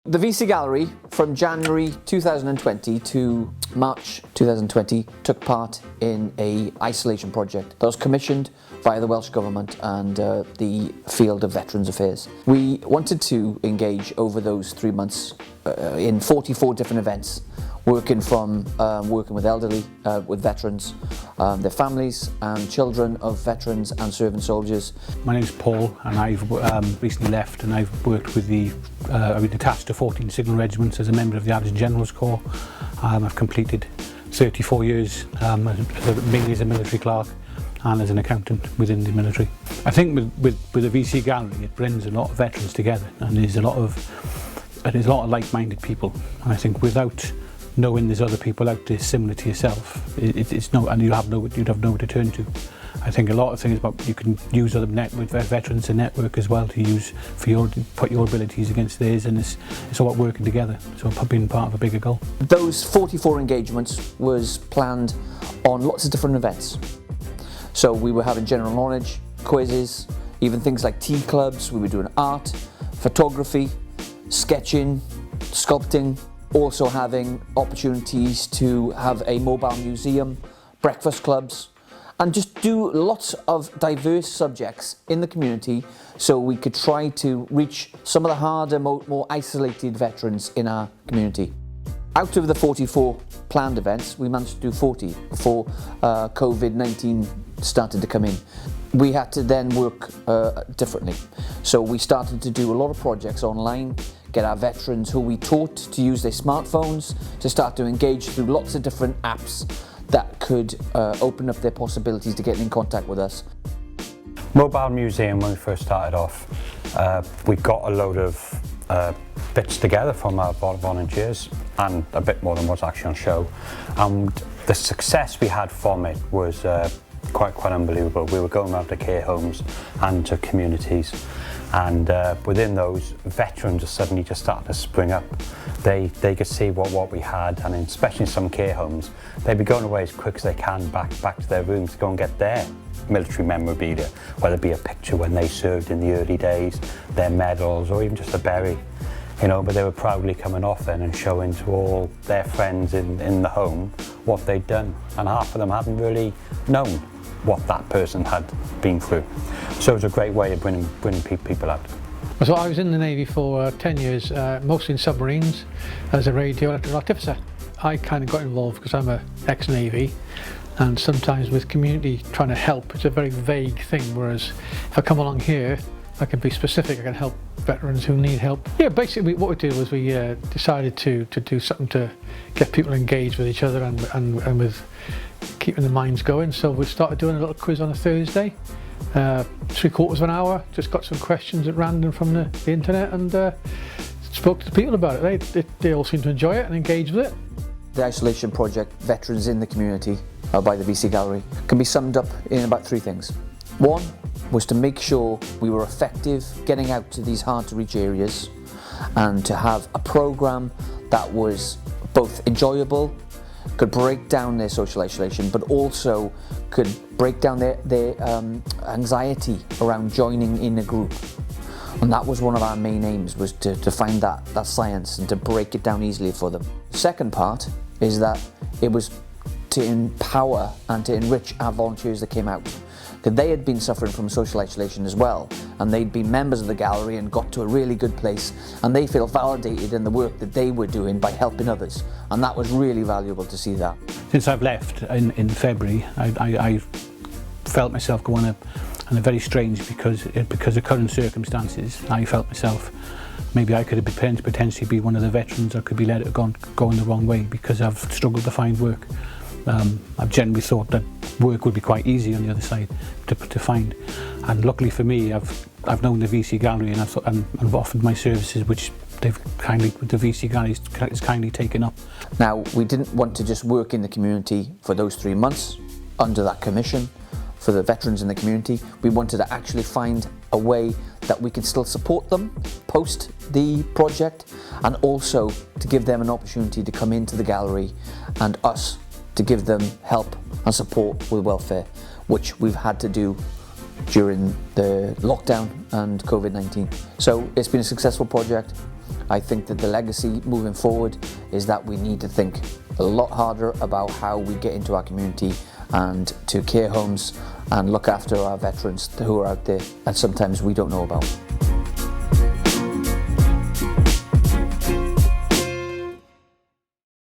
The VC Gallery from January 2020 to March 2020 took part in an isolation project that was commissioned via the Welsh Government and the field of Veterans Affairs. We wanted to engage over those 3 months in 44 different events, working with elderly, with veterans, their families and children of veterans and serving soldiers. My name's Paul and I've recently left, and I've worked with I've been attached to 14 signal regiments as a member of the Adjutant General's Corps. I've completed 34 years mainly as a military clerk and as an accountant within the military. I think with the VC Gallery it brings a lot of veterans together, and there's a lot of like-minded people, and I think without knowing there's other people out there similar to yourself, and you'd have nowhere to turn to. I think a lot of things about you can use other veterans to network as well, to use for put your abilities against theirs, and it's all about working together, so being part of a bigger goal. Those 44 engagements was planned on lots of different events. So we were having general knowledge, quizzes, even things like tea clubs. We were doing art, photography, sketching, sculpting, also having opportunities to have a mobile museum, breakfast clubs, and just do lots of diverse subjects in the community so we could try to reach some of the harder, more isolated veterans in our community. Out of the 44 planned events, we managed to do 40 before COVID-19 started to come in. We had to then work differently. So we started to do a lot of projects online, get our veterans who we taught to use their smartphones to start to engage through lots of different apps that could open up their possibilities to get in contact with us. Mobile Museum, when we first started off, we got a load of bits together from our volunteers, and a bit more than what's actually on show. And the success we had from it was quite unbelievable. We were going around to care homes and to communities, and within those, veterans are suddenly just starting to spring up. They could see what we had, and especially in some care homes, they'd be going away as quick as they can back to their rooms to go and get their military memorabilia, whether it be a picture when they served in the early days, their medals, or even just a berry. You know, but they were proudly coming off then and showing to all their friends in the home what they'd done, and half of them hadn't really known what that person had been through. So it was a great way of bringing people out. So I was in the Navy for 10 years, mostly in submarines as a radio electrical artificer. I kind of got involved because I'm an ex-Navy, and sometimes with community trying to help, it's a very vague thing, whereas if I come along here, I can be specific, I can help veterans who need help. Yeah, basically what we did was we decided to do something to get people engaged with each other and with keeping the minds going. So we started doing a little quiz on a Thursday, 3/4 of an hour, just got some questions at random from the internet, and spoke to the people about it. They all seemed to enjoy it and engage with it. The isolation project, Veterans in the Community, by the VC Gallery, can be summed up in about 3 things. One was to make sure we were effective getting out to these hard to reach areas, and to have a programme that was both enjoyable, could break down their social isolation, but also could break down their anxiety around joining in a group. And that was one of our main aims, was to find that science and to break it down easily for them. The second part is that it was to empower and to enrich our volunteers that came out. Because they had been suffering from social isolation as well, and they'd been members of the gallery and got to a really good place, and they feel validated in the work that they were doing by helping others, and that was really valuable to see that. Since I've left in February, I felt myself going on a very strange, because of current circumstances. I felt myself, maybe I could have potentially be one of the veterans that could be let going the wrong way, because I've struggled to find work. I've generally thought that work would be quite easy on the other side to find, and luckily for me, I've known the VC Gallery, and I've offered my services, which the VC Gallery is kindly taken up. Now, we didn't want to just work in the community for those 3 months under that commission for the veterans in the community. We wanted to actually find a way that we could still support them post the project, and also to give them an opportunity to come into the gallery and us to give them help and support with welfare, which we've had to do during the lockdown and COVID-19. So it's been a successful project. I think that the legacy moving forward is that we need to think a lot harder about how we get into our community and to care homes and look after our veterans who are out there and sometimes we don't know about.